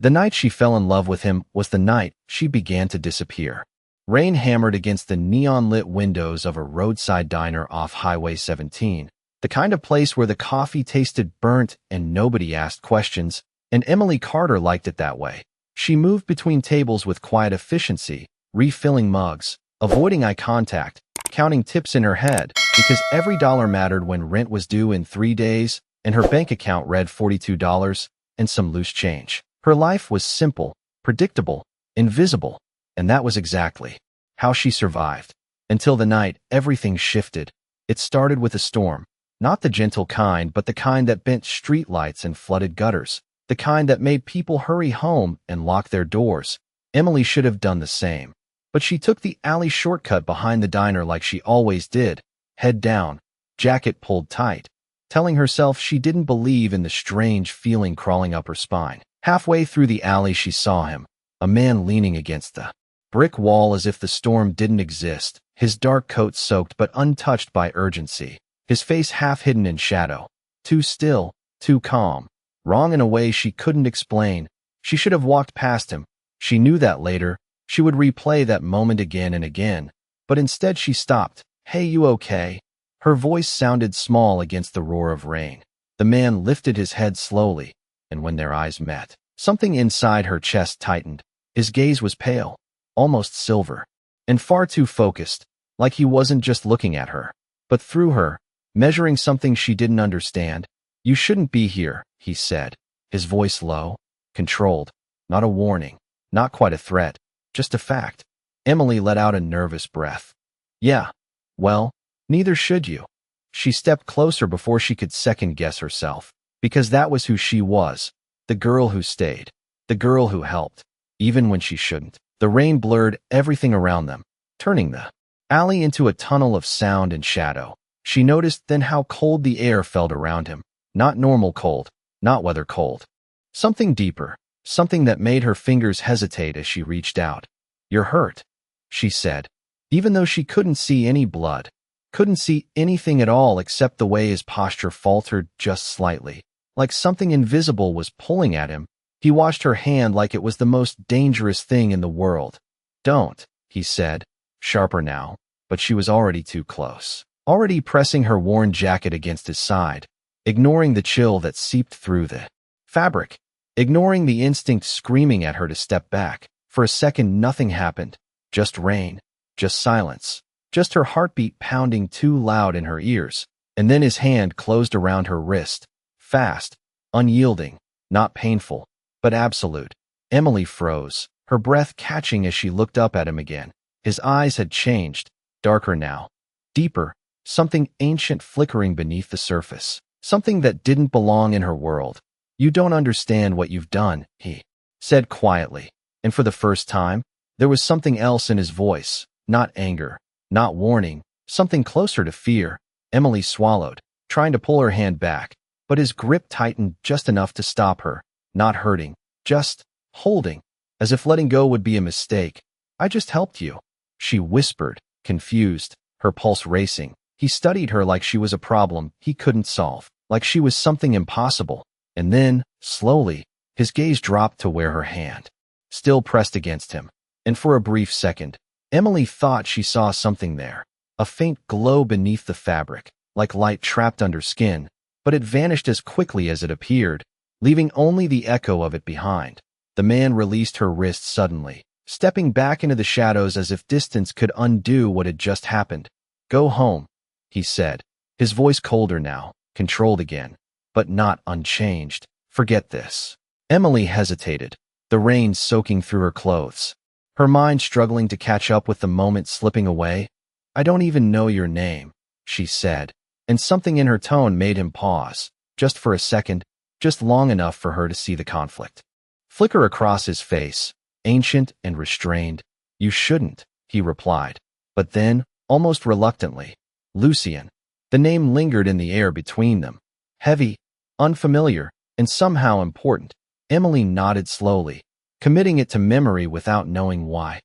The night she fell in love with him was the night she began to disappear. Rain hammered against the neon-lit windows of a roadside diner off Highway 17, the kind of place where the coffee tasted burnt and nobody asked questions, and Emily Carter liked it that way. She moved between tables with quiet efficiency, refilling mugs, avoiding eye contact, counting tips in her head, because every dollar mattered when rent was due in 3 days, and her bank account read $42 and some loose change. Her life was simple, predictable, invisible, and that was exactly how she survived. Until the night everything shifted. It started with a storm, not the gentle kind, but the kind that bent streetlights and flooded gutters, the kind that made people hurry home and lock their doors. Emily should have done the same, but she took the alley shortcut behind the diner like she always did, head down, jacket pulled tight, telling herself she didn't believe in the strange feeling crawling up her spine. Halfway through the alley she saw him, a man leaning against the brick wall as if the storm didn't exist, his dark coat soaked but untouched by urgency, his face half hidden in shadow. Too still, too calm, wrong in a way she couldn't explain. She should have walked past him. She knew that later she would replay that moment again and again, but instead she stopped. "Hey, you okay?" Her voice sounded small against the roar of rain. The man lifted his head slowly, and when their eyes met, something inside her chest tightened. His gaze was pale, almost silver, and far too focused, like he wasn't just looking at her, but through her, measuring something she didn't understand. "You shouldn't be here," he said, his voice low, controlled, not a warning, not quite a threat, just a fact. Emily let out a nervous breath. "Yeah, well, neither should you." She stepped closer before she could second-guess herself, because that was who she was, the girl who stayed, the girl who helped, even when she shouldn't. The rain blurred everything around them, turning the alley into a tunnel of sound and shadow. She noticed then how cold the air felt around him, not normal cold, not weather cold. Something deeper, something that made her fingers hesitate as she reached out. "You're hurt," she said, even though she couldn't see any blood, couldn't see anything at all except the way his posture faltered just slightly, like something invisible was pulling at him. He watched her hand like it was the most dangerous thing in the world. "Don't," he said, sharper now, but she was already too close, already pressing her worn jacket against his side, ignoring the chill that seeped through the fabric, ignoring the instinct screaming at her to step back. For a second nothing happened, just rain, just silence, just her heartbeat pounding too loud in her ears, and then his hand closed around her wrist, fast, unyielding, not painful, but absolute. Emily froze, her breath catching as she looked up at him again. His eyes had changed, darker now, deeper, something ancient flickering beneath the surface, something that didn't belong in her world. "You don't understand what you've done," he said quietly, and for the first time, there was something else in his voice, not anger, not warning, something closer to fear. Emily swallowed, trying to pull her hand back, but his grip tightened just enough to stop her, not hurting, just holding, as if letting go would be a mistake. "I just helped you," she whispered, confused, her pulse racing. He studied her like she was a problem he couldn't solve, like she was something impossible. And then, slowly, his gaze dropped to where her hand still pressed against him, and for a brief second, Emily thought she saw something there, a faint glow beneath the fabric, like light trapped under skin, but it vanished as quickly as it appeared, leaving only the echo of it behind. The man released her wrist suddenly, stepping back into the shadows as if distance could undo what had just happened. "Go home," he said, his voice colder now, controlled again, but not unchanged. "Forget this." Emily hesitated, the rain soaking through her clothes, her mind struggling to catch up with the moment slipping away. "I don't even know your name," she said, and something in her tone made him pause, just for a second, just long enough for her to see the conflict flicker across his face, ancient and restrained. "You shouldn't," he replied, but then, almost reluctantly, "Lucian." The name lingered in the air between them, heavy, unfamiliar, and somehow important. Emily nodded slowly, committing it to memory without knowing why.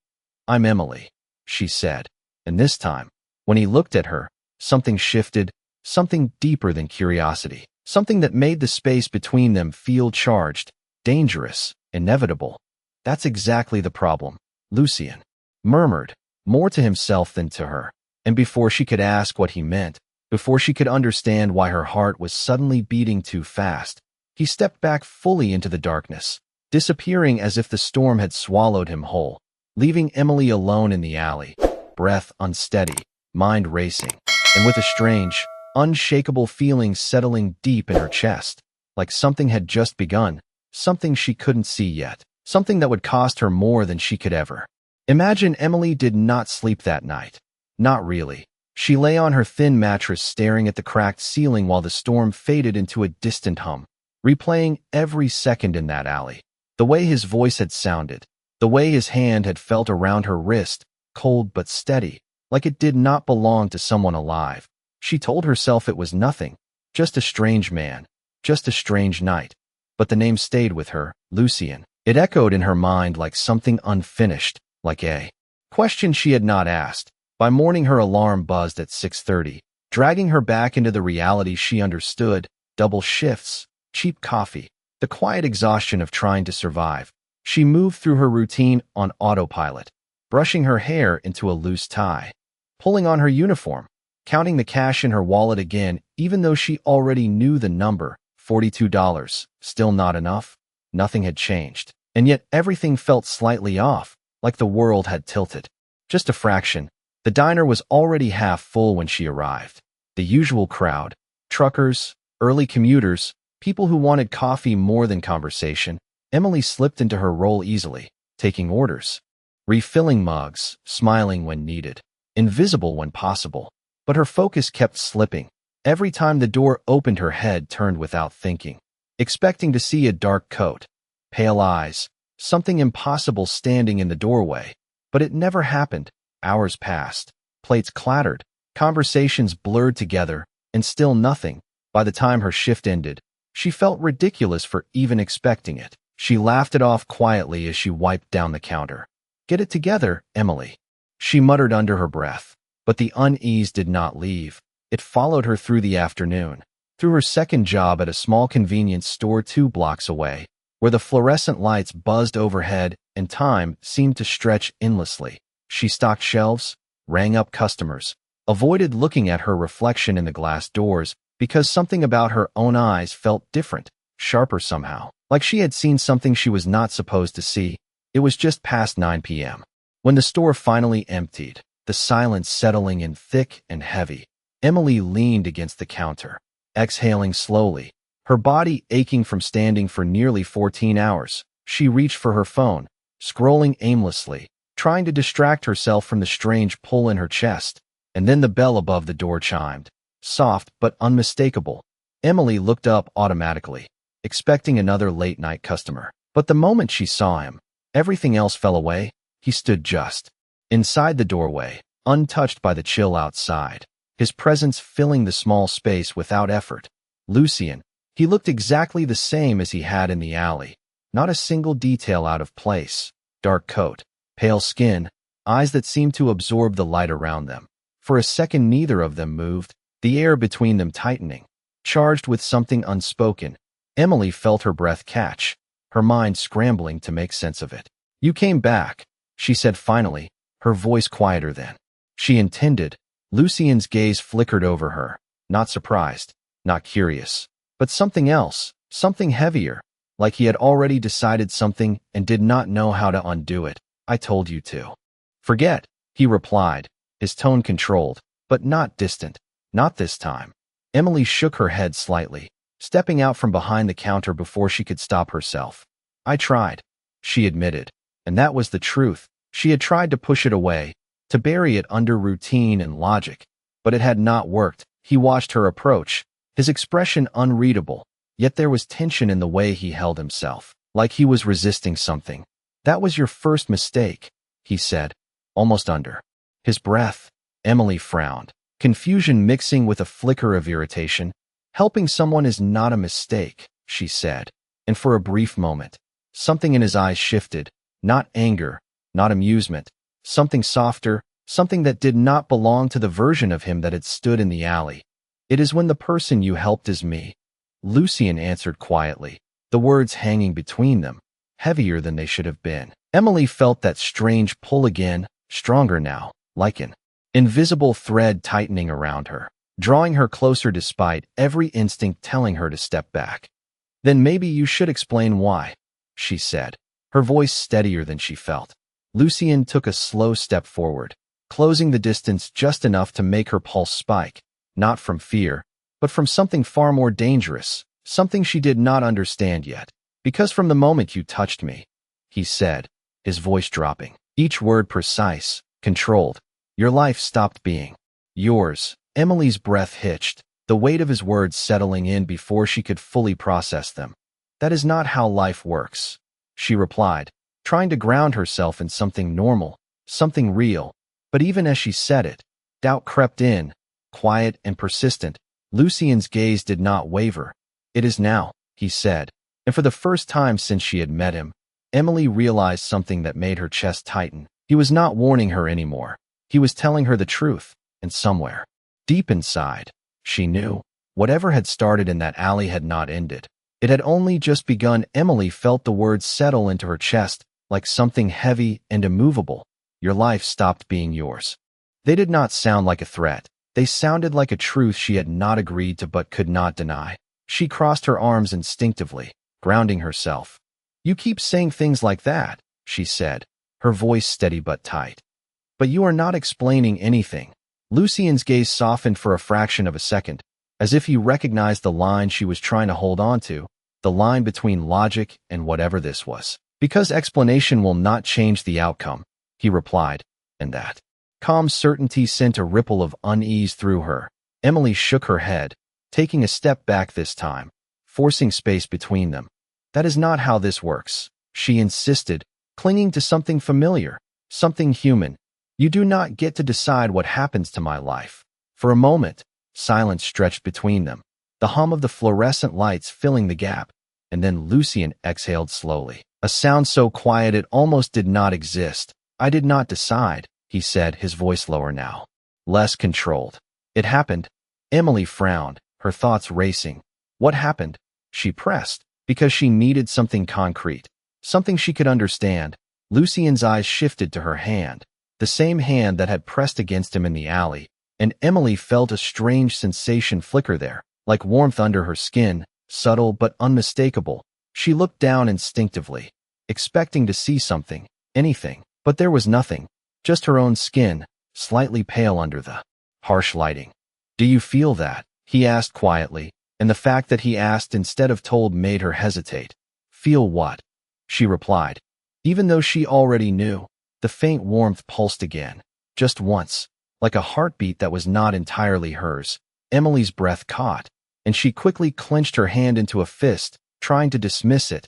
"I'm Emily," she said, and this time, when he looked at her, something shifted, something deeper than curiosity, something that made the space between them feel charged, dangerous, inevitable. That's exactly the problem, Lucien murmured, more to himself than to her. And before she could ask what he meant, before she could understand why her heart was suddenly beating too fast, he stepped back fully into the darkness, disappearing as if the storm had swallowed him whole, leaving Emily alone in the alley, breath unsteady, mind racing, and with a strange, unshakable feeling settling deep in her chest, like something had just begun, something she couldn't see yet, something that would cost her more than she could ever imagine. Emily did not sleep that night. Not really. She lay on her thin mattress staring at the cracked ceiling while the storm faded into a distant hum, replaying every second in that alley. The way his voice had sounded, the way his hand had felt around her wrist, cold but steady, like it did not belong to someone alive. She told herself it was nothing, just a strange man, just a strange night. But the name stayed with her, Lucien. It echoed in her mind like something unfinished, like a question she had not asked. By morning her alarm buzzed at 6:30, dragging her back into the reality she understood: double shifts, cheap coffee, the quiet exhaustion of trying to survive. She moved through her routine on autopilot, brushing her hair into a loose tie, pulling on her uniform, counting the cash in her wallet again, even though she already knew the number, $42. Still not enough? Nothing had changed. And yet everything felt slightly off, like the world had tilted. Just a fraction. The diner was already half full when she arrived. The usual crowd, truckers, early commuters, people who wanted coffee more than conversation. Emily slipped into her role easily, taking orders, refilling mugs, smiling when needed, invisible when possible. But her focus kept slipping. Every time the door opened, her head turned without thinking, expecting to see a dark coat, pale eyes, something impossible standing in the doorway. But it never happened. Hours passed, plates clattered, conversations blurred together, and still nothing. By the time her shift ended, she felt ridiculous for even expecting it. She laughed it off quietly as she wiped down the counter. "Get it together, Emily," she muttered under her breath. But the unease did not leave. It followed her through the afternoon, through her second job at a small convenience store 2 blocks away, where the fluorescent lights buzzed overhead and time seemed to stretch endlessly. She stocked shelves, rang up customers, avoided looking at her reflection in the glass doors because something about her own eyes felt different, sharper somehow, like she had seen something she was not supposed to see. It was just past 9 p.m. when the store finally emptied, the silence settling in thick and heavy. Emily leaned against the counter, exhaling slowly, her body aching from standing for nearly 14 hours. She reached for her phone, scrolling aimlessly, trying to distract herself from the strange pull in her chest. And then the bell above the door chimed, soft but unmistakable. Emily looked up automatically, expecting another late-night customer. But the moment she saw him, everything else fell away. He stood just inside the doorway, untouched by the chill outside, his presence filling the small space without effort. Lucien. He looked exactly the same as he had in the alley, not a single detail out of place. Dark coat, pale skin, eyes that seemed to absorb the light around them. For a second neither of them moved, the air between them tightening, charged with something unspoken. Emily felt her breath catch, her mind scrambling to make sense of it. "You came back," she said finally, her voice quieter than she intended. Lucien's gaze flickered over her, not surprised, not curious, but something else, something heavier, like he had already decided something and did not know how to undo it. "I told you to forget," he replied, his tone controlled, but not distant. "Not this time." Emily shook her head slightly, stepping out from behind the counter before she could stop herself. "I tried," she admitted, and that was the truth. She had tried to push it away, to bury it under routine and logic, but it had not worked. He watched her approach, his expression unreadable, yet there was tension in the way he held himself, like he was resisting something. "That was your first mistake," he said, almost under his breath. Emily frowned, confusion mixing with a flicker of irritation. "Helping someone is not a mistake," she said, and for a brief moment, something in his eyes shifted, not anger, not amusement, something softer, something that did not belong to the version of him that had stood in the alley. "It is when the person you helped is me," Lucien answered quietly, the words hanging between them. heavier than they should have been. Emily felt that strange pull again, stronger now, like an invisible thread tightening around her, drawing her closer despite every instinct telling her to step back. "Then maybe you should explain why," she said, her voice steadier than she felt. Lucien took a slow step forward, closing the distance just enough to make her pulse spike, not from fear, but from something far more dangerous, something she did not understand yet. "Because from the moment you touched me," he said, his voice dropping, each word precise, controlled, "your life stopped being yours." Emily's breath hitched, the weight of his words settling in before she could fully process them. "That is not how life works," she replied, trying to ground herself in something normal, something real. But even as she said it, doubt crept in, quiet and persistent. Lucien's gaze did not waver. "It is now," he said, and for the first time since she had met him, Emily realized something that made her chest tighten. He was not warning her anymore. He was telling her the truth, and somewhere, deep inside, she knew, whatever had started in that alley had not ended. It had only just begun. Emily felt the words settle into her chest, like something heavy and immovable. "Your life stopped being yours." They did not sound like a threat. They sounded like a truth she had not agreed to but could not deny. She crossed her arms instinctively, grounding herself. "You keep saying things like that," she said, her voice steady but tight. "But you are not explaining anything." Lucien's gaze softened for a fraction of a second, as if he recognized the line she was trying to hold on to, the line between logic and whatever this was. "Because explanation will not change the outcome," he replied, and that calm certainty sent a ripple of unease through her. Emily shook her head, taking a step back this time, forcing space between them. "That is not how this works," she insisted, clinging to something familiar, something human. "You do not get to decide what happens to my life." For a moment, silence stretched between them, the hum of the fluorescent lights filling the gap, and then Lucien exhaled slowly, a sound so quiet it almost did not exist. "I did not decide," he said, his voice lower now, less controlled. "It happened." Emily frowned, her thoughts racing. "What happened?" she pressed, because she needed something concrete, something she could understand. Lucien's eyes shifted to her hand, the same hand that had pressed against him in the alley, and Emily felt a strange sensation flicker there, like warmth under her skin, subtle but unmistakable. She looked down instinctively, expecting to see something, anything, but there was nothing, just her own skin, slightly pale under the harsh lighting. "Do you feel that?" he asked quietly, and the fact that he asked instead of told made her hesitate. "Feel what?" she replied, even though she already knew. The faint warmth pulsed again, just once, like a heartbeat that was not entirely hers. Emily's breath caught, and she quickly clenched her hand into a fist, trying to dismiss it.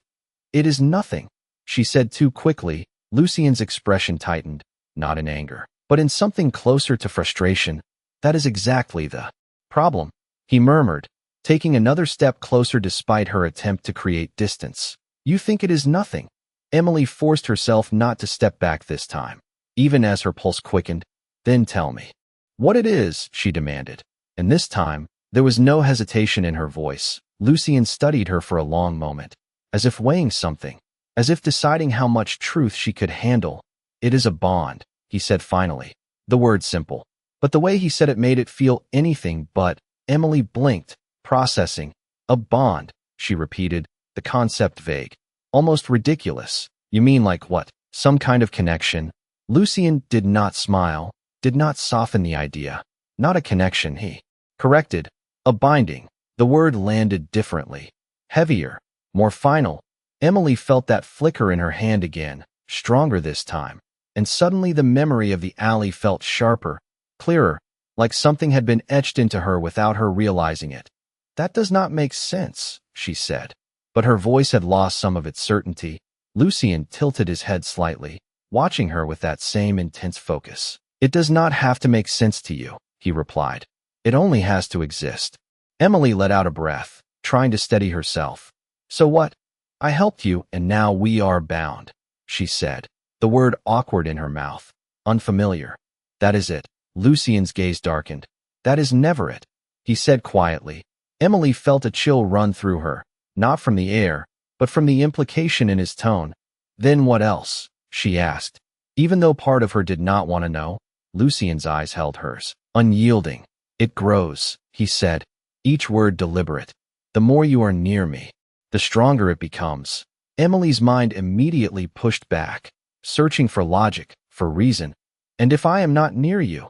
"It is nothing," she said too quickly. Lucien's expression tightened, not in anger, but in something closer to frustration. "That is exactly the problem," he murmured, taking another step closer despite her attempt to create distance. "You think it is nothing." Emily forced herself not to step back this time, even as her pulse quickened. "Then tell me what it is," she demanded. And this time, there was no hesitation in her voice. Lucien studied her for a long moment, as if weighing something, as if deciding how much truth she could handle. "It is a bond," he said finally. The word simple, but the way he said it made it feel anything but. Emily blinked, processing. "A bond," she repeated, the concept vague, almost ridiculous. "You mean like what? Some kind of connection?" Lucien did not smile, did not soften the idea. "Not a connection," he corrected. "A binding." The word landed differently, heavier, more final. Emily felt that flicker in her hand again, stronger this time, and suddenly the memory of the alley felt sharper, clearer, like something had been etched into her without her realizing it. "That does not make sense," she said, but her voice had lost some of its certainty. Lucien tilted his head slightly, watching her with that same intense focus. "It does not have to make sense to you," he replied. "It only has to exist." Emily let out a breath, trying to steady herself. "So what? I helped you, and now we are bound," she said, the word awkward in her mouth, unfamiliar. "That is it." Lucien's gaze darkened. "That is never it," he said quietly. Emily felt a chill run through her, not from the air, but from the implication in his tone. Then what else? She asked. Even though part of her did not want to know, Lucien's eyes held hers, unyielding. It grows, he said, each word deliberate. The more you are near me, the stronger it becomes. Emily's mind immediately pushed back, searching for logic, for reason. And if I am not near you?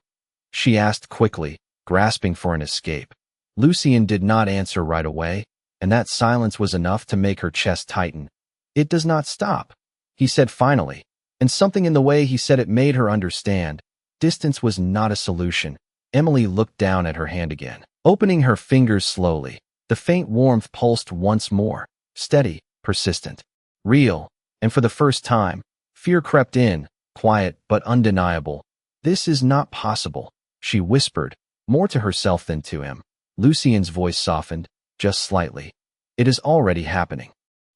She asked quickly, grasping for an escape. Lucien did not answer right away, and that silence was enough to make her chest tighten. It does not stop, he said finally, and something in the way he said it made her understand. Distance was not a solution. Emily looked down at her hand again, opening her fingers slowly. The faint warmth pulsed once more, steady, persistent, real, and for the first time, fear crept in, quiet but undeniable. This is not possible, she whispered, more to herself than to him. Lucien's voice softened, just slightly. It is already happening,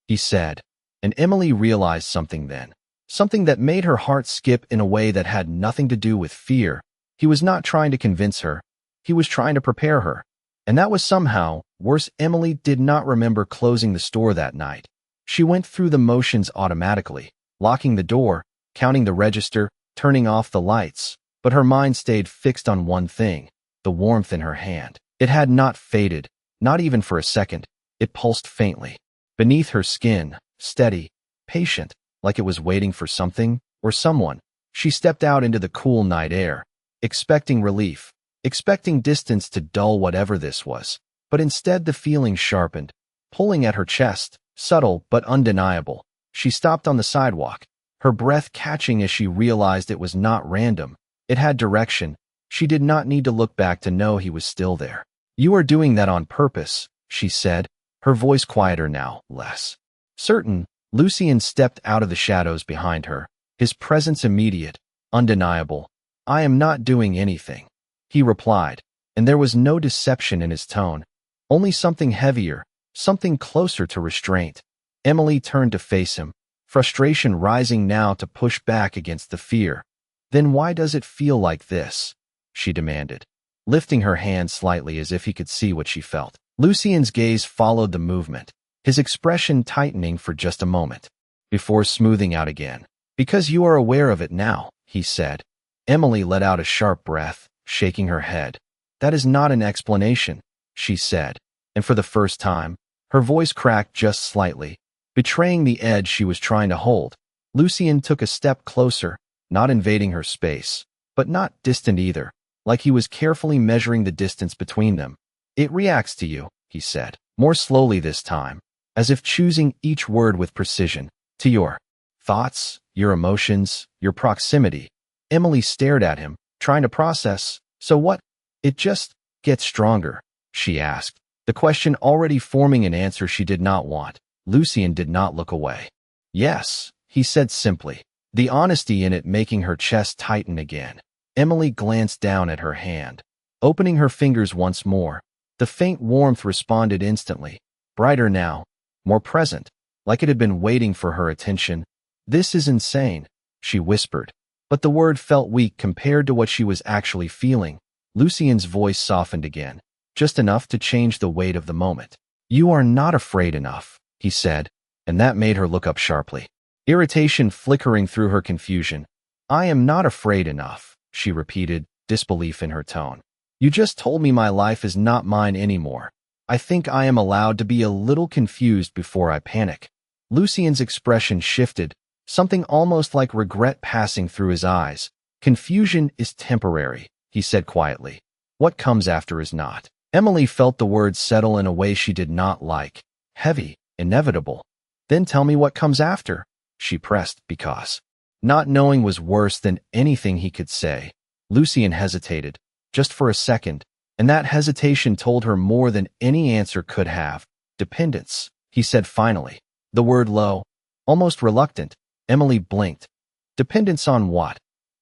he said, and Emily realized something then. Something that made her heart skip in a way that had nothing to do with fear. He was not trying to convince her. He was trying to prepare her. And that was somehow worse. Emily did not remember closing the store that night. She went through the motions automatically, locking the door, counting the register, turning off the lights. But her mind stayed fixed on one thing, the warmth in her hand. It had not faded, not even for a second. It pulsed faintly. Beneath her skin, steady, patient, like it was waiting for something or someone. She stepped out into the cool night air, expecting relief, expecting distance to dull whatever this was. But instead the feeling sharpened, pulling at her chest, subtle but undeniable. She stopped on the sidewalk, her breath catching as she realized it was not random. It had direction. She did not need to look back to know he was still there. You are doing that on purpose, she said, her voice quieter now, less certain. Lucien stepped out of the shadows behind her, his presence immediate, undeniable. I am not doing anything, he replied, and there was no deception in his tone, only something heavier, something closer to restraint. Emily turned to face him, frustration rising now to push back against the fear. Then why does it feel like this? She demanded, lifting her hand slightly as if he could see what she felt. Lucien's gaze followed the movement, his expression tightening for just a moment, before smoothing out again. Because you are aware of it now, he said. Emily let out a sharp breath, shaking her head. That is not an explanation, she said, and for the first time, her voice cracked just slightly, betraying the edge she was trying to hold. Lucien took a step closer, not invading her space, but not distant either, like he was carefully measuring the distance between them. It reacts to you, he said, more slowly this time, as if choosing each word with precision. To your thoughts, your emotions, your proximity. Emily stared at him, trying to process. So what? It just gets stronger, she asked, the question already forming an answer she did not want. Lucien did not look away. Yes, he said simply, the honesty in it making her chest tighten again. Emily glanced down at her hand, opening her fingers once more. The faint warmth responded instantly, brighter now, more present, like it had been waiting for her attention. This is insane, she whispered, but the word felt weak compared to what she was actually feeling. Lucien's voice softened again, just enough to change the weight of the moment. You are not afraid enough, he said, and that made her look up sharply, irritation flickering through her confusion. I am not afraid enough, she repeated, disbelief in her tone. You just told me my life is not mine anymore. I think I am allowed to be a little confused before I panic. Lucien's expression shifted, something almost like regret passing through his eyes. Confusion is temporary, he said quietly. What comes after is not. Emily felt the words settle in a way she did not like. Heavy, inevitable. Then tell me what comes after, she pressed, because not knowing was worse than anything he could say. Lucien hesitated, just for a second, and that hesitation told her more than any answer could have. Dependence, he said finally, the word low, almost reluctant. Emily blinked. Dependence on what?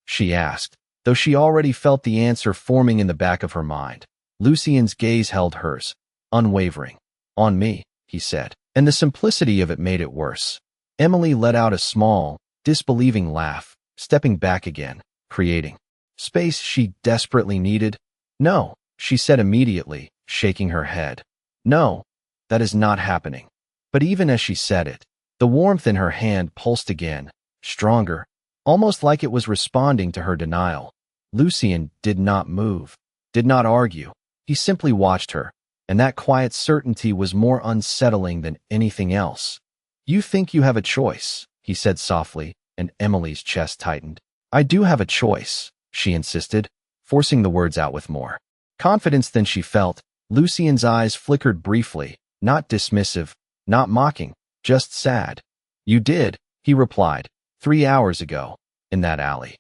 She asked, though she already felt the answer forming in the back of her mind. Lucien's gaze held hers, unwavering. On me, he said, and the simplicity of it made it worse. Emily let out a small, disbelieving laugh, stepping back again, creating space she desperately needed. No, she said immediately, shaking her head. No, that is not happening. But even as she said it, The warmth in her hand pulsed again, stronger, almost like it was responding to her denial. Lucien did not move, did not argue. He simply watched her, and that quiet certainty was more unsettling than anything else. "You think you have a choice," he said softly, and Emily's chest tightened. "I do have a choice," she insisted, forcing the words out with more confidence than she felt. Lucien's eyes flickered briefly, not dismissive, not mocking, just sad. "You did," he replied, 3 hours ago, in that alley."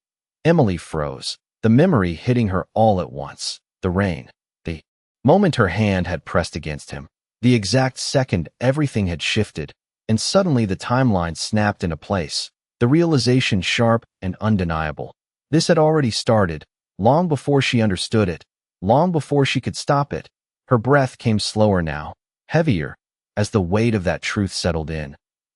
Emily froze, the memory hitting her all at once. The rain, the moment her hand had pressed against him, the exact second everything had shifted, and suddenly the timeline snapped into place, the realization sharp and undeniable. This had already started, long before she understood it, long before she could stop it. Her breath came slower now, heavier, as the weight of that truth settled in.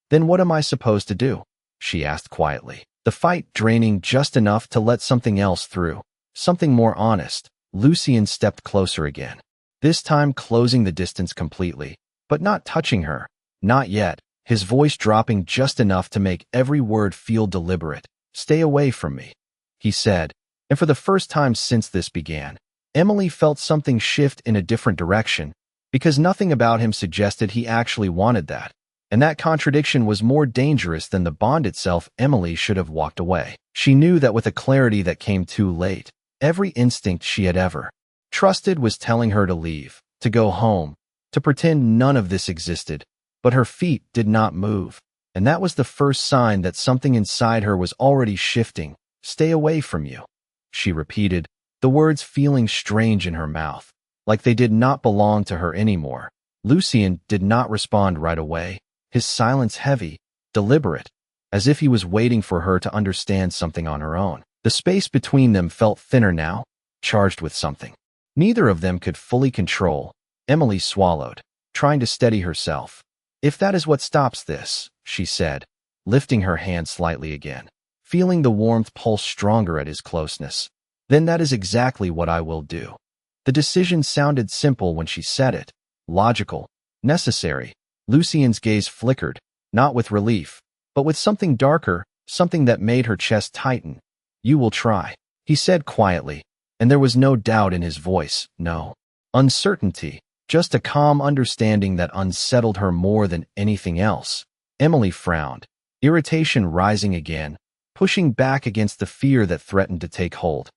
"Then what am I supposed to do?" she asked quietly, the fight draining just enough to let something else through, something more honest. Lucien stepped closer again, this time closing the distance completely, but not touching her, not yet, his voice dropping just enough to make every word feel deliberate. "Stay away from me," he said, and for the first time since this began, Emily felt something shift in a different direction, because nothing about him suggested he actually wanted that. And that contradiction was more dangerous than the bond itself. Emily should have walked away. She knew that with a clarity that came too late. Every instinct she had ever trusted was telling her to leave, to go home, to pretend none of this existed. But her feet did not move, and that was the first sign that something inside her was already shifting. "Stay away from you," she repeated, the words feeling strange in her mouth, like they did not belong to her anymore. Lucien did not respond right away, his silence heavy, deliberate, as if he was waiting for her to understand something on her own. The space between them felt thinner now, charged with something neither of them could fully control. Emily swallowed, trying to steady herself. "If that is what stops this," she said, lifting her hand slightly again, feeling the warmth pulse stronger at his closeness, "then that is exactly what I will do." The decision sounded simple when she said it, logical, necessary. Lucien's gaze flickered, not with relief, but with something darker, something that made her chest tighten. "You will try," he said quietly, and there was no doubt in his voice, no uncertainty, just a calm understanding that unsettled her more than anything else. Emily frowned, irritation rising again, pushing back against the fear that threatened to take hold.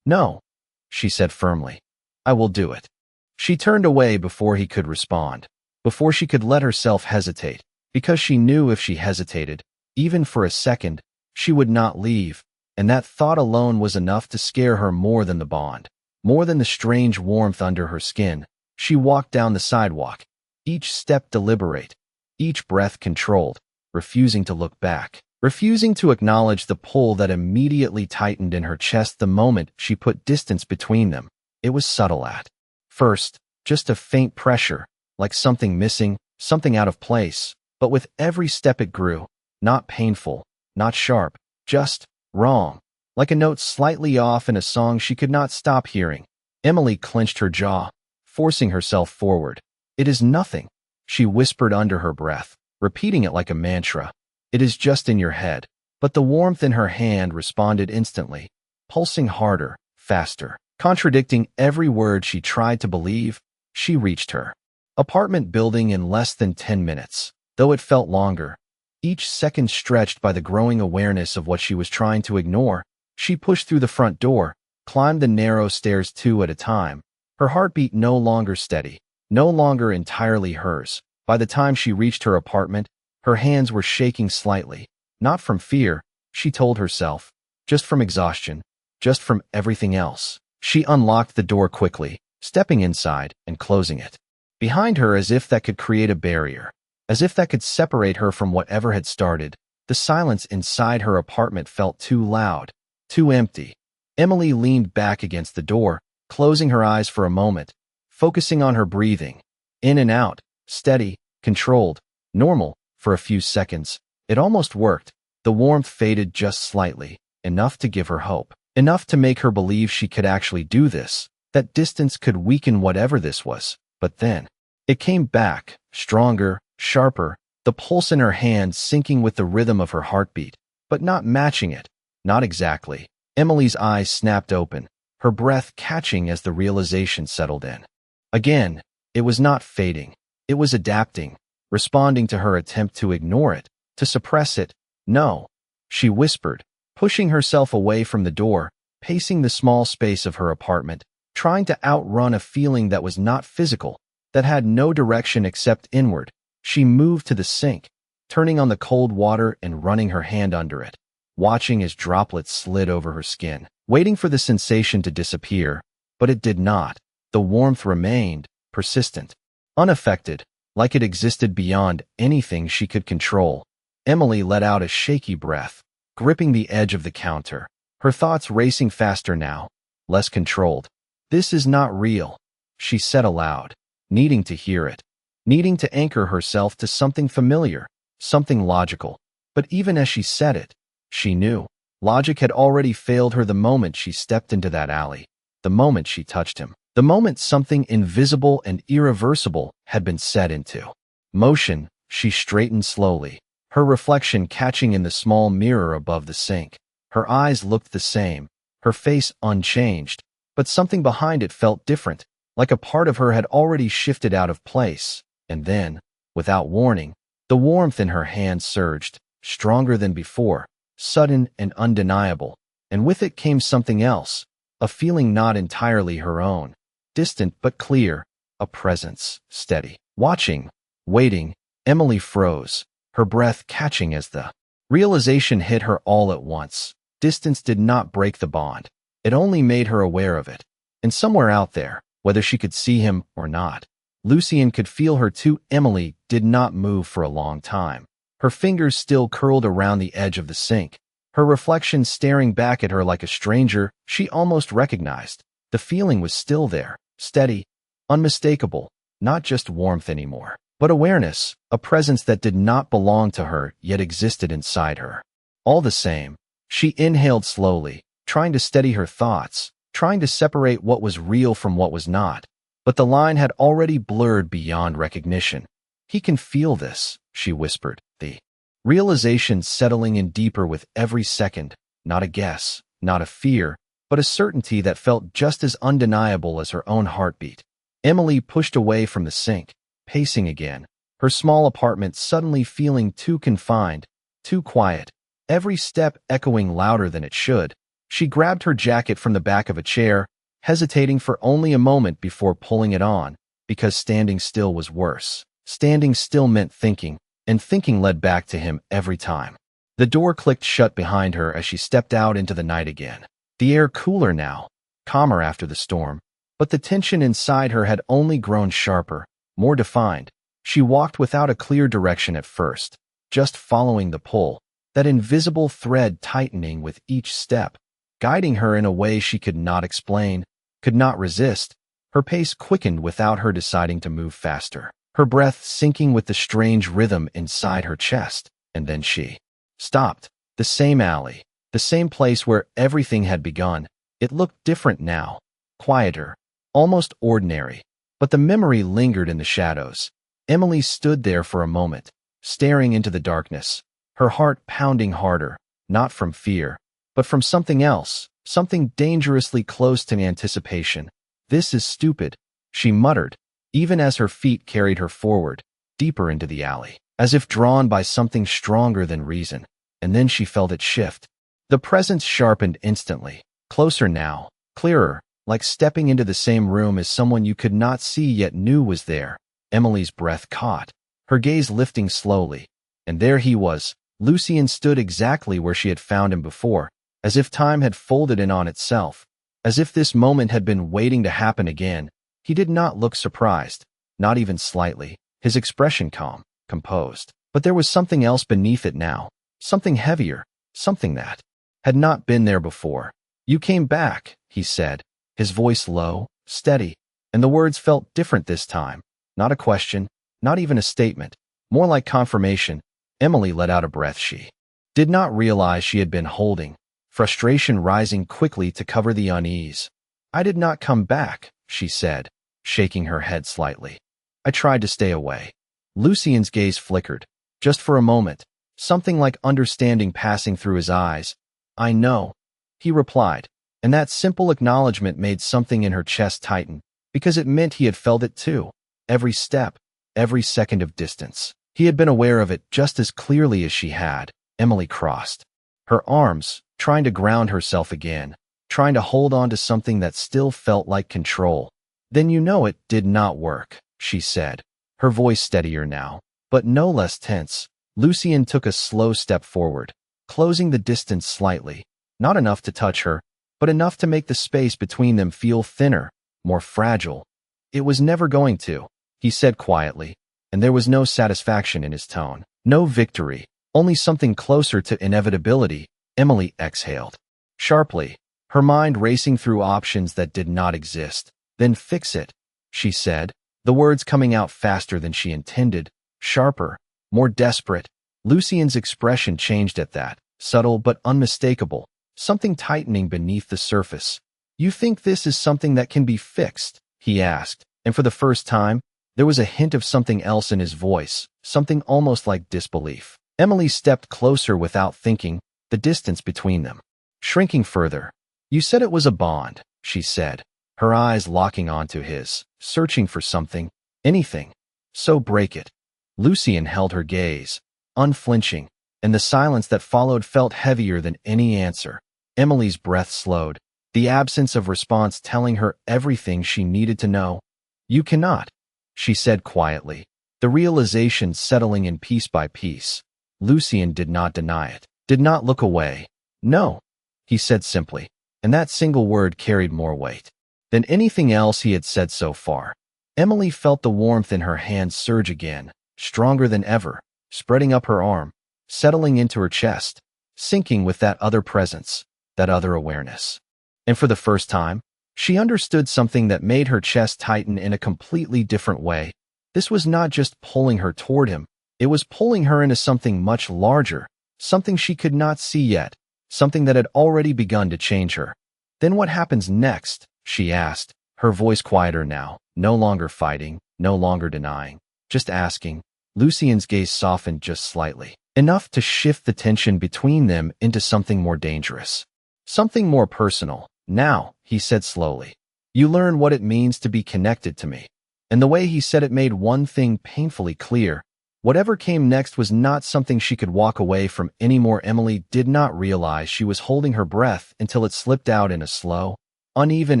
"No," she said firmly. "I will do it." She turned away before he could respond, before she could let herself hesitate, because she knew if she hesitated, even for a second, she would not leave, and that thought alone was enough to scare her more than the bond, more than the strange warmth under her skin. She walked down the sidewalk, each step deliberate, each breath controlled, refusing to look back, refusing to acknowledge the pull that immediately tightened in her chest the moment she put distance between them. It was subtle at first, just a faint pressure, like something missing, something out of place, but with every step it grew, not painful, not sharp, just wrong, like a note slightly off in a song she could not stop hearing. Emily clenched her jaw, forcing herself forward. "It is nothing," she whispered under her breath, repeating it like a mantra. "It is just in your head." But the warmth in her hand responded instantly, pulsing harder, faster, contradicting every word she tried to believe. She reached her apartment building in less than 10 minutes, though it felt longer, each second stretched by the growing awareness of what she was trying to ignore. She pushed through the front door, climbed the narrow stairs 2 at a time, her heartbeat no longer steady, no longer entirely hers. By the time she reached her apartment, her hands were shaking slightly, not from fear, she told herself, just from exhaustion, just from everything else. She unlocked the door quickly, stepping inside and closing it behind her as if that could create a barrier, as if that could separate her from whatever had started. The silence inside her apartment felt too loud, too empty. Emily leaned back against the door, closing her eyes for a moment, focusing on her breathing, in and out, steady, controlled, normal. For a few seconds, it almost worked. The warmth faded just slightly, enough to give her hope, enough to make her believe she could actually do this, that distance could weaken whatever this was. But then, it came back, stronger, sharper, the pulse in her hand syncing with the rhythm of her heartbeat, but not matching it. Not exactly. Emily's eyes snapped open, her breath catching as the realization settled in. Again, it was not fading. It was adapting, responding to her attempt to ignore it, to suppress it. No, she whispered, pushing herself away from the door, pacing the small space of her apartment, trying to outrun a feeling that was not physical, that had no direction except inward. She moved to the sink, turning on the cold water and running her hand under it, watching as droplets slid over her skin, waiting for the sensation to disappear, but it did not. The warmth remained, persistent, unaffected, like it existed beyond anything she could control. Emily let out a shaky breath, gripping the edge of the counter, her thoughts racing faster now, less controlled. This is not real, she said aloud, needing to hear it, needing to anchor herself to something familiar, something logical. But even as she said it, she knew. Logic had already failed her the moment she stepped into that alley, the moment she touched him, the moment something invisible and irreversible had been set into motion. She straightened slowly, her reflection catching in the small mirror above the sink. Her eyes looked the same, her face unchanged, but something behind it felt different, like a part of her had already shifted out of place. And then, without warning, the warmth in her hand surged, stronger than before, sudden and undeniable, and with it came something else, a feeling not entirely her own, distant but clear, a presence, steady, watching, waiting. Emily froze, her breath catching as the realization hit her all at once. Distance did not break the bond, it only made her aware of it. And somewhere out there, whether she could see him or not, Lucien could feel her too. Emily did not move for a long time, her fingers still curled around the edge of the sink, her reflection staring back at her like a stranger she almost recognized. The feeling was still there, steady, unmistakable, not just warmth anymore, but awareness, a presence that did not belong to her yet existed inside her. All the same, she inhaled slowly, trying to steady her thoughts, trying to separate what was real from what was not. But the line had already blurred beyond recognition. He can feel this, she whispered, the realization settling in deeper with every second, not a guess, not a fear, but a certainty that felt just as undeniable as her own heartbeat. Emily pushed away from the sink, pacing again, her small apartment suddenly feeling too confined, too quiet, every step echoing louder than it should. She grabbed her jacket from the back of a chair, hesitating for only a moment before pulling it on, because standing still was worse. Standing still meant thinking, and thinking led back to him every time. The door clicked shut behind her as she stepped out into the night again. The air cooler now, calmer after the storm, but the tension inside her had only grown sharper, more defined. She walked without a clear direction at first, just following the pull, that invisible thread tightening with each step, guiding her in a way she could not explain, could not resist. Her pace quickened without her deciding to move faster, her breath syncing with the strange rhythm inside her chest. And then she stopped. The same alley, the same place where everything had begun. It looked different now, quieter, almost ordinary, but the memory lingered in the shadows. Emily stood there for a moment, staring into the darkness, her heart pounding harder, not from fear, but from something else, something dangerously close to anticipation. "This is stupid," she muttered, even as her feet carried her forward, deeper into the alley, as if drawn by something stronger than reason. And then she felt it shift. The presence sharpened instantly, closer now, clearer, like stepping into the same room as someone you could not see yet knew was there. Emily's breath caught, her gaze lifting slowly, and there he was. Lucien stood exactly where she had found him before, as if time had folded in on itself, as if this moment had been waiting to happen again. He did not look surprised, not even slightly, his expression calm, composed. But there was something else beneath it now, something heavier, something that had not been there before. "You came back," he said, his voice low, steady, and the words felt different this time. Not a question, not even a statement, more like confirmation. Emily let out a breath she did not realize she had been holding, frustration rising quickly to cover the unease. "I did not come back," she said, shaking her head slightly. "I tried to stay away." Lucien's gaze flickered, Just for a moment, something like understanding passing through his eyes. "I know," he replied, and that simple acknowledgement made something in her chest tighten, because it meant he had felt it too. Every step, every second of distance. He had been aware of it just as clearly as she had. Emily crossed her arms, trying to ground herself again, trying to hold on to something that still felt like control. "Then you know it did not work," she said, her voice steadier now, but no less tense. Lucien took a slow step forward, closing the distance slightly, not enough to touch her, but enough to make the space between them feel thinner, more fragile. "It was never going to," he said quietly, and there was no satisfaction in his tone, no victory, only something closer to inevitability. Emily exhaled sharply, her mind racing through options that did not exist. "Then fix it," she said, the words coming out faster than she intended, sharper, more desperate. Lucien's expression changed at that, subtle but unmistakable, something tightening beneath the surface. "You think this is something that can be fixed?" he asked, and for the first time, there was a hint of something else in his voice, something almost like disbelief. Emily stepped closer without thinking, the distance between them shrinking further. "You said it was a bond," she said, her eyes locking onto his, searching for something, anything. "So break it." Lucien held her gaze, unflinching, and the silence that followed felt heavier than any answer. Emily's breath slowed, the absence of response telling her everything she needed to know. "You cannot," she said quietly, the realization settling in piece by piece. Lucien did not deny it, did not look away. "No," he said simply, and that single word carried more weight than anything else he had said so far. Emily felt the warmth in her hand surge again, stronger than ever, spreading up her arm, settling into her chest, sinking with that other presence, that other awareness. And for the first time, she understood something that made her chest tighten in a completely different way. This was not just pulling her toward him, it was pulling her into something much larger, something she could not see yet, something that had already begun to change her. "Then what happens next?" she asked, her voice quieter now, no longer fighting, no longer denying, just asking. Lucien's gaze softened just slightly, enough to shift the tension between them into something more dangerous, something more personal. "Now," he said slowly, "you learn what it means to be connected to me." And the way he said it made one thing painfully clear. Whatever came next was not something she could walk away from anymore. Emily did not realize she was holding her breath until it slipped out in a slow, uneven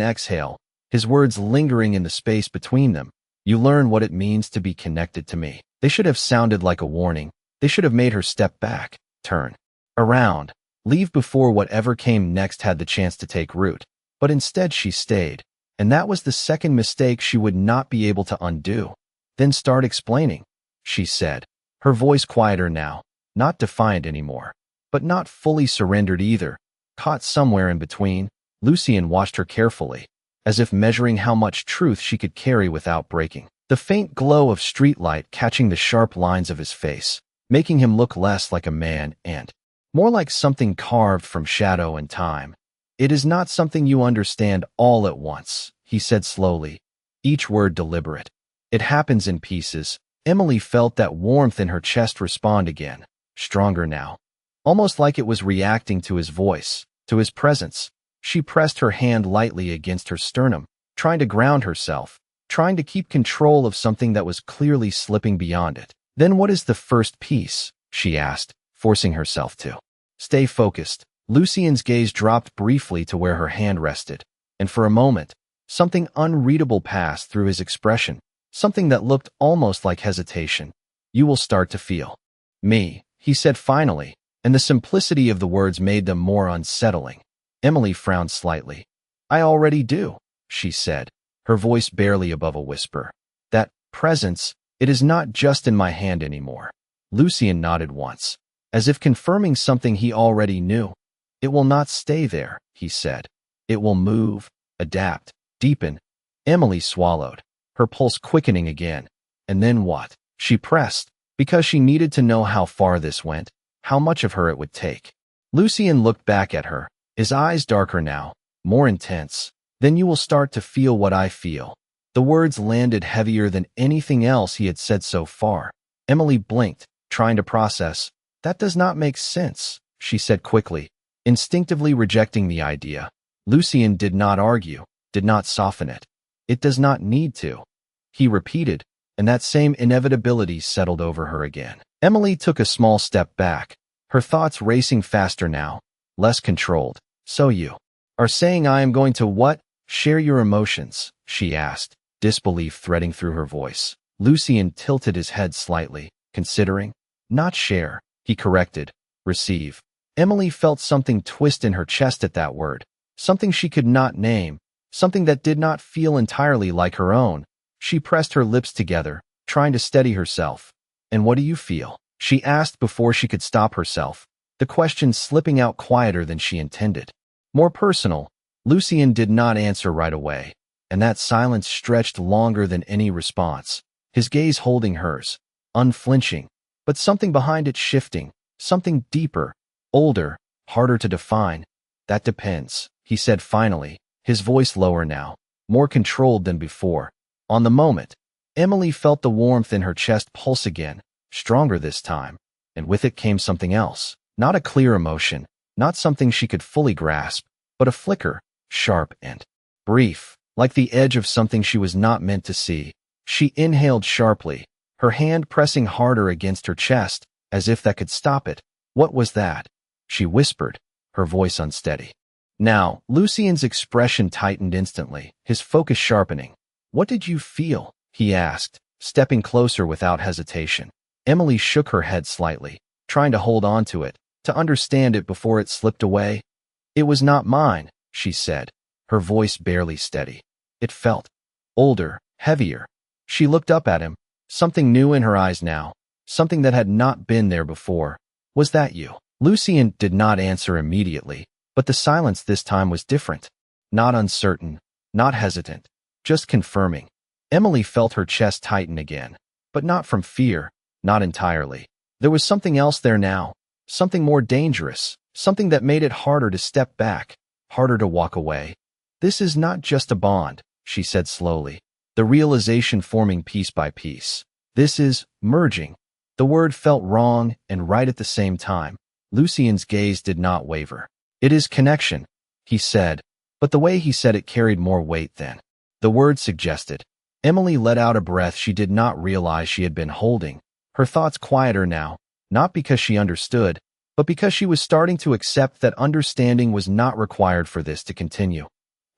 exhale, his words lingering in the space between them. "You learn what it means to be connected to me." They should have sounded like a warning. They should have made her step back, turn around, leave before whatever came next had the chance to take root. But instead she stayed, and that was the second mistake she would not be able to undo. "Then start explaining," she said, her voice quieter now, not defiant anymore, but not fully surrendered either, caught somewhere in between. Lucien watched her carefully, as if measuring how much truth she could carry without breaking. The faint glow of streetlight catching the sharp lines of his face, making him look less like a man and more like something carved from shadow and time. "It is not something you understand all at once," he said slowly, each word deliberate. "It happens in pieces." Emily felt that warmth in her chest respond again, stronger now, almost like it was reacting to his voice, to his presence. She pressed her hand lightly against her sternum, trying to ground herself, trying to keep control of something that was clearly slipping beyond it. "Then what is the first piece?" she asked, forcing herself to stay focused. Lucien's gaze dropped briefly to where her hand rested, and for a moment, something unreadable passed through his expression, something that looked almost like hesitation. "You will start to feel me," he said finally, and the simplicity of the words made them more unsettling. Emily frowned slightly. "I already do," she said, her voice barely above a whisper. "That presence, it is not just in my hand anymore." Lucien nodded once, as if confirming something he already knew. "It will not stay there," he said. "It will move, adapt, deepen." Emily swallowed, her pulse quickening again. "And then what?" she pressed, because she needed to know how far this went, how much of her it would take. Lucien looked back at her, his eyes darker now, more intense. "Then you will start to feel what I feel." The words landed heavier than anything else he had said so far. Emily blinked, trying to process. That does not make sense, she said quickly, instinctively rejecting the idea. Lucien did not argue, did not soften it. It does not need to. He repeated, and that same inevitability settled over her again. Emily took a small step back, her thoughts racing faster now, less controlled. So you are saying I am going to what? Share your emotions, she asked, disbelief threading through her voice. Lucien tilted his head slightly, considering. Not share, he corrected. Receive. Emily felt something twist in her chest at that word, something she could not name, something that did not feel entirely like her own. She pressed her lips together, trying to steady herself. And what do you feel? She asked before she could stop herself, the question slipping out quieter than she intended. More personal. Lucien did not answer right away, and that silence stretched longer than any response, his gaze holding hers, unflinching, but something behind it shifting, something deeper, older, harder to define. That depends, he said finally, his voice lower now, more controlled than before. On the moment, Emily felt the warmth in her chest pulse again, stronger this time, and with it came something else, not a clear emotion, not something she could fully grasp, but a flicker, sharp and brief, like the edge of something she was not meant to see. She inhaled sharply, her hand pressing harder against her chest, as if that could stop it. What was that? She whispered, her voice unsteady. Now, Lucien's expression tightened instantly, his focus sharpening. What did you feel? He asked, stepping closer without hesitation. Emily shook her head slightly, trying to hold on to it, to understand it before it slipped away. It was not mine, she said, her voice barely steady. It felt older, heavier. She looked up at him, something new in her eyes now, something that had not been there before. Was that you? Lucien did not answer immediately, but the silence this time was different. Not uncertain, not hesitant, just confirming. Emily felt her chest tighten again, but not from fear, not entirely. There was something else there now, something more dangerous, something that made it harder to step back, harder to walk away. This is not just a bond, she said slowly, the realization forming piece by piece. This is merging. The word felt wrong and right at the same time. Lucien's gaze did not waver. It is connection, he said, but the way he said it carried more weight than the word suggested. Emily let out a breath she did not realize she had been holding, her thoughts quieter now, not because she understood, but because she was starting to accept that understanding was not required for this to continue.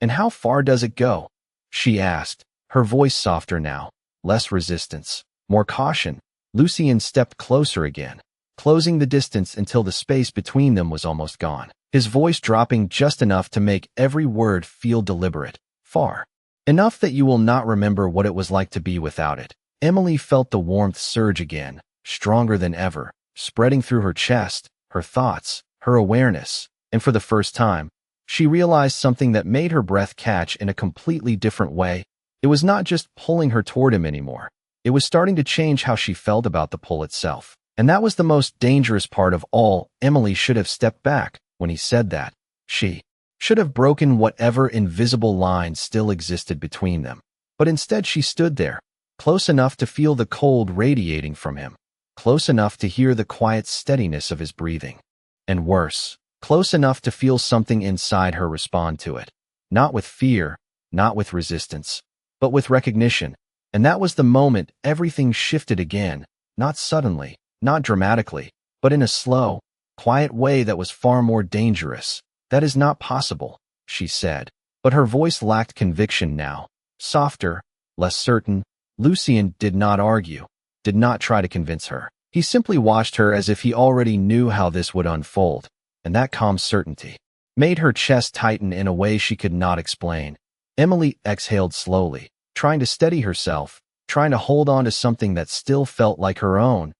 And how far does it go? She asked, her voice softer now, less resistance, more caution. Lucien stepped closer again, closing the distance until the space between them was almost gone, his voice dropping just enough to make every word feel deliberate, far enough that you will not remember what it was like to be without it. Emily felt the warmth surge again, stronger than ever, spreading through her chest, her thoughts, her awareness, and for the first time, she realized something that made her breath catch in a completely different way. It was not just pulling her toward him anymore. It was starting to change how she felt about the pull itself. And that was the most dangerous part of all. Emily should have stepped back when he said that. She should have broken whatever invisible line still existed between them. But instead she stood there, close enough to feel the cold radiating from him, close enough to hear the quiet steadiness of his breathing. And worse, close enough to feel something inside her respond to it. Not with fear, not with resistance, but with recognition. And that was the moment everything shifted again, not suddenly, not dramatically, but in a slow, quiet way that was far more dangerous. That is not possible, she said, but her voice lacked conviction now, softer, less certain. Lucien did not argue, did not try to convince her. He simply watched her as if he already knew how this would unfold, and that calm certainty made her chest tighten in a way she could not explain. Emily exhaled slowly, trying to steady herself, trying to hold on to something that still felt like her own.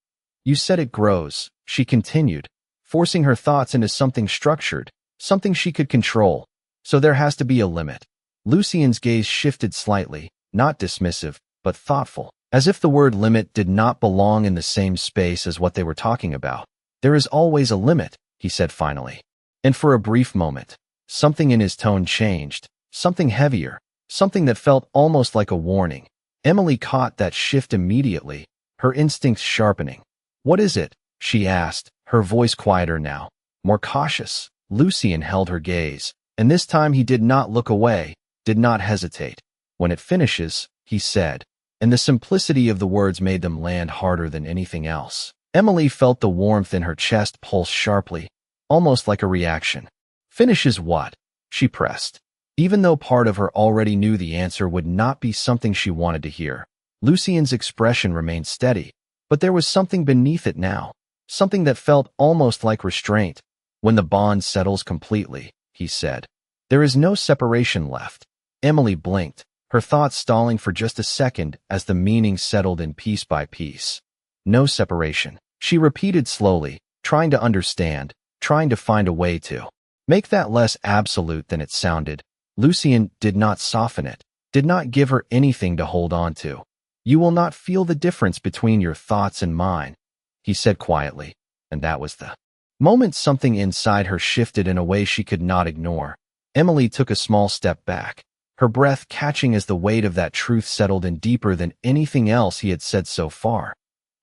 You said it grows, she continued, forcing her thoughts into something structured, something she could control. So there has to be a limit. Lucien's gaze shifted slightly, not dismissive, but thoughtful, as if the word limit did not belong in the same space as what they were talking about. There is always a limit, he said finally. And for a brief moment, something in his tone changed, something heavier, something that felt almost like a warning. Emily caught that shift immediately, her instincts sharpening. What is it? She asked, her voice quieter now, more cautious. Lucien held her gaze, and this time he did not look away, did not hesitate. When it finishes, he said, and the simplicity of the words made them land harder than anything else. Emily felt the warmth in her chest pulse sharply, almost like a reaction. Finishes what? She pressed. Even though part of her already knew the answer would not be something she wanted to hear. Lucien's expression remained steady, but there was something beneath it now, something that felt almost like restraint. When the bond settles completely, he said, there is no separation left. Emily blinked, her thoughts stalling for just a second as the meaning settled in piece by piece. No separation. She repeated slowly, trying to understand, trying to find a way to make that less absolute than it sounded. Lucien did not soften it, did not give her anything to hold on to. You will not feel the difference between your thoughts and mine, he said quietly, and that was the moment something inside her shifted in a way she could not ignore. Emily took a small step back, her breath catching as the weight of that truth settled in deeper than anything else he had said so far.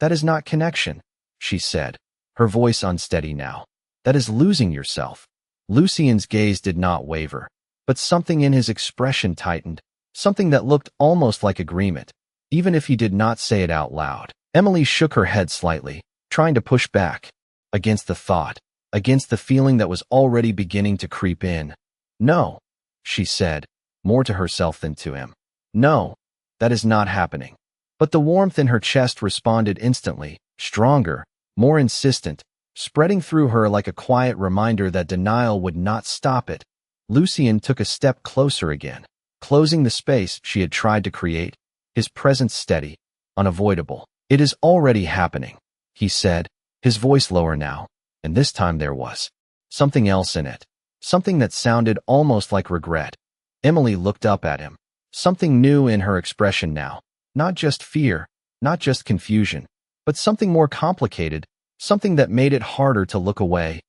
That is not connection, she said, her voice unsteady now. That is losing yourself. Lucien's gaze did not waver, but something in his expression tightened, something that looked almost like agreement, even if he did not say it out loud. Emily shook her head slightly, trying to push back against the thought, against the feeling that was already beginning to creep in. No, she said, more to herself than to him. No, that is not happening. But the warmth in her chest responded instantly, stronger, more insistent, spreading through her like a quiet reminder that denial would not stop it. Lucien took a step closer again, closing the space she had tried to create, his presence steady, unavoidable. It is already happening, he said, his voice lower now, and this time there was something else in it, something that sounded almost like regret. Emily looked up at him, something new in her expression now, not just fear, not just confusion, but something more complicated, something that made it harder to look away.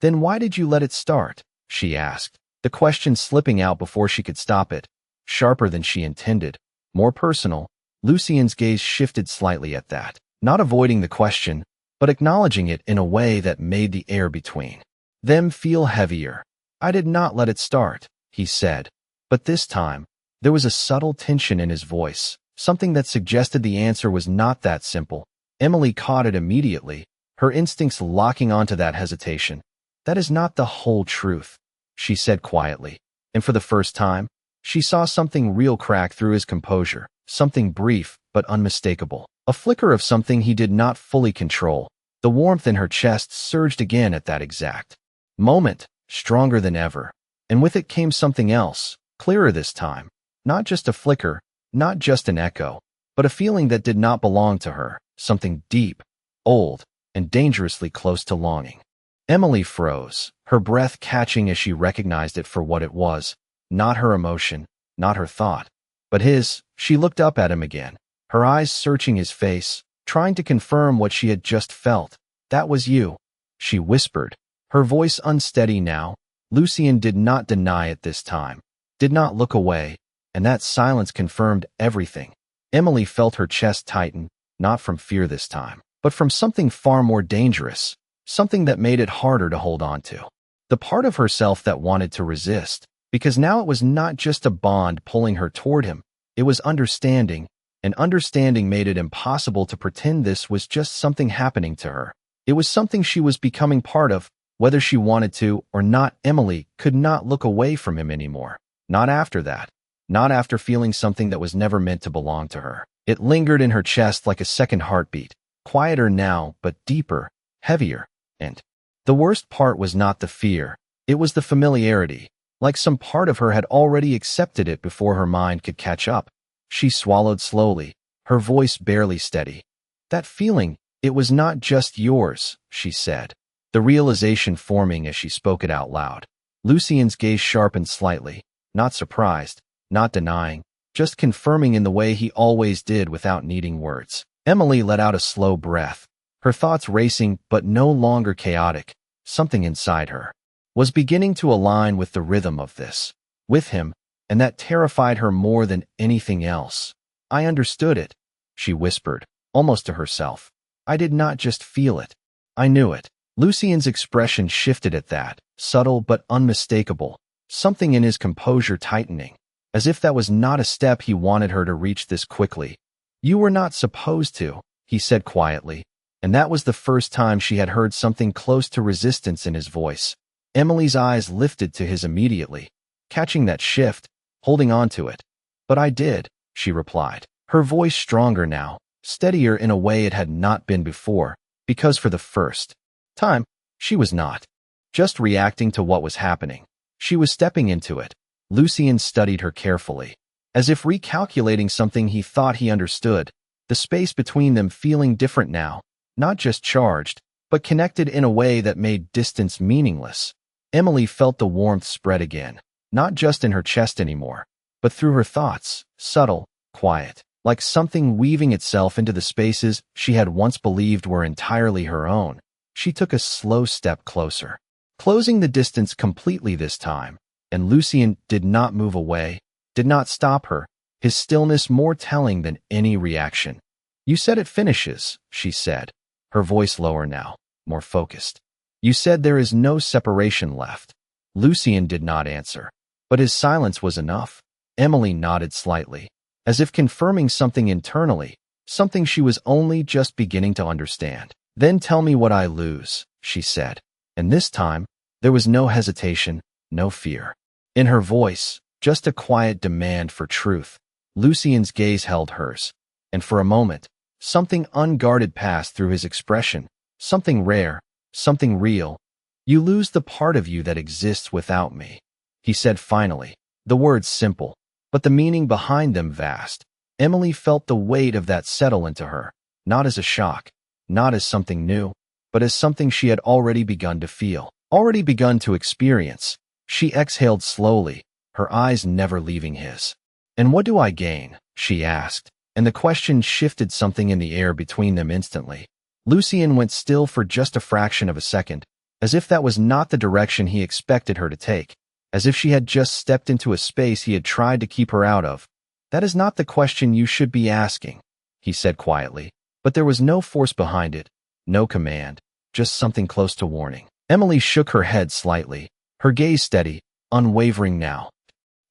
Then why did you let it start? She asked, the question slipping out before she could stop it, sharper than she intended, more personal. Lucien's gaze shifted slightly at that, not avoiding the question, but acknowledging it in a way that made the air between them feel heavier. I did not let it start, he said, but this time, there was a subtle tension in his voice, something that suggested the answer was not that simple. Emily caught it immediately, her instincts locking onto that hesitation. That is not the whole truth, she said quietly, and for the first time, she saw something real crack through his composure, something brief but unmistakable, a flicker of something he did not fully control. The warmth in her chest surged again at that exact moment, stronger than ever, and with it came something else, clearer this time, not just a flicker, not just an echo, but a feeling that did not belong to her, something deep, old, and dangerously close to longing. Emily froze, her breath catching as she recognized it for what it was, not her emotion, not her thought, but his. She looked up at him again, her eyes searching his face, trying to confirm what she had just felt. That was you, she whispered, her voice unsteady now. Lucien did not deny it this time, did not look away, and that silence confirmed everything. Emily felt her chest tighten, not from fear this time, but from something far more dangerous, something that made it harder to hold on to. The part of herself that wanted to resist, because now it was not just a bond pulling her toward him, it was understanding, and understanding made it impossible to pretend this was just something happening to her. It was something she was becoming part of, whether she wanted to or not. Emily could not look away from him anymore, not after that, not after feeling something that was never meant to belong to her. It lingered in her chest like a second heartbeat, quieter now but deeper, heavier, and the worst part was not the fear, it was the familiarity. Like some part of her had already accepted it before her mind could catch up. She swallowed slowly, her voice barely steady. That feeling, it was not just yours, she said, the realization forming as she spoke it out loud. Lucien's gaze sharpened slightly, not surprised, not denying, just confirming in the way he always did without needing words. Emily let out a slow breath, her thoughts racing but no longer chaotic. Something inside her was beginning to align with the rhythm of this, with him, and that terrified her more than anything else. I understood it, she whispered, almost to herself. I did not just feel it. I knew it. Lucien's expression shifted at that, subtle but unmistakable, something in his composure tightening, as if that was not a step he wanted her to reach this quickly. You were not supposed to, he said quietly, and that was the first time she had heard something close to resistance in his voice. Emily's eyes lifted to his immediately, catching that shift, holding on to it. But I did, she replied, her voice stronger now, steadier in a way it had not been before, because for the first time, she was not just reacting to what was happening. She was stepping into it. Lucien studied her carefully, as if recalculating something he thought he understood, the space between them feeling different now, not just charged, but connected in a way that made distance meaningless. Emily felt the warmth spread again, not just in her chest anymore, but through her thoughts, subtle, quiet, like something weaving itself into the spaces she had once believed were entirely her own. She took a slow step closer, closing the distance completely this time, and Lucien did not move away, did not stop her, his stillness more telling than any reaction. You said it finishes, she said, her voice lower now, more focused. You said there is no separation left. Lucien did not answer, but his silence was enough. Emily nodded slightly, as if confirming something internally, something she was only just beginning to understand. Then tell me what I lose, she said, and this time, there was no hesitation, no fear. In her voice, just a quiet demand for truth. Lucien's gaze held hers, and for a moment, something unguarded passed through his expression, something rare, something real. You lose the part of you that exists without me, he said finally, the words simple, but the meaning behind them vast. Emily felt the weight of that settle into her, not as a shock, not as something new, but as something she had already begun to feel, already begun to experience. She exhaled slowly, her eyes never leaving his. And what do I gain? She asked, and the question shifted something in the air between them instantly. Lucien went still for just a fraction of a second, as if that was not the direction he expected her to take, as if she had just stepped into a space he had tried to keep her out of. That is not the question you should be asking, he said quietly, but there was no force behind it, no command, just something close to warning. Emily shook her head slightly, her gaze steady, unwavering now.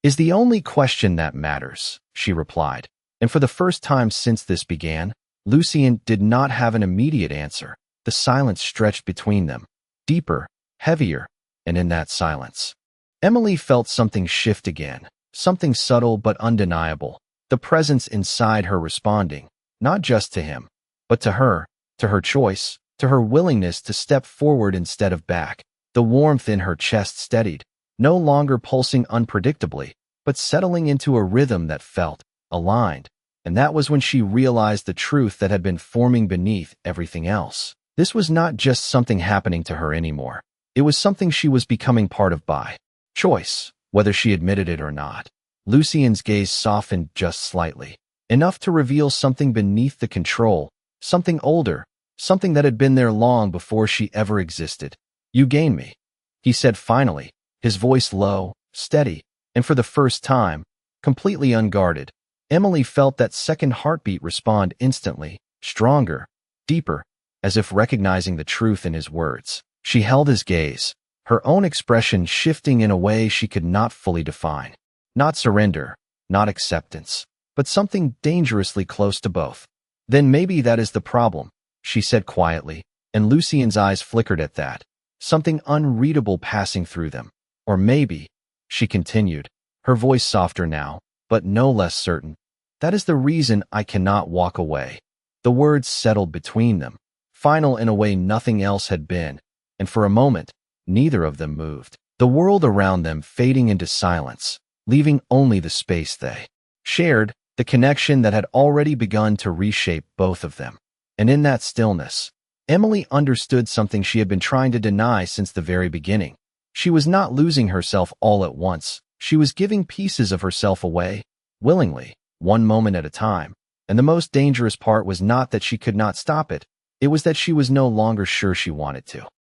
Is the only question that matters, she replied, and for the first time since this began, Lucien did not have an immediate answer. The silence stretched between them, deeper, heavier, and in that silence, Emily felt something shift again, something subtle but undeniable, the presence inside her responding, not just to him, but to her choice, to her willingness to step forward instead of back. The warmth in her chest steadied, no longer pulsing unpredictably, but settling into a rhythm that felt aligned. And that was when she realized the truth that had been forming beneath everything else. This was not just something happening to her anymore. It was something she was becoming part of by choice, whether she admitted it or not. Lucien's gaze softened just slightly, enough to reveal something beneath the control, something older, something that had been there long before she ever existed. You gain me, he said finally, his voice low, steady, and for the first time, completely unguarded. Emily felt that second heartbeat respond instantly, stronger, deeper, as if recognizing the truth in his words. She held his gaze, her own expression shifting in a way she could not fully define. Not surrender, not acceptance, but something dangerously close to both. Then maybe that is the problem, she said quietly, and Lucien's eyes flickered at that, something unreadable passing through them. Or maybe, she continued, her voice softer now, but no less certain, that is the reason I cannot walk away. The words settled between them, final in a way nothing else had been, and for a moment, neither of them moved. The world around them fading into silence, leaving only the space they shared, the connection that had already begun to reshape both of them. And in that stillness, Emily understood something she had been trying to deny since the very beginning. She was not losing herself all at once. She was giving pieces of herself away, willingly, one moment at a time. And the most dangerous part was not that she could not stop it. It was that she was no longer sure she wanted to.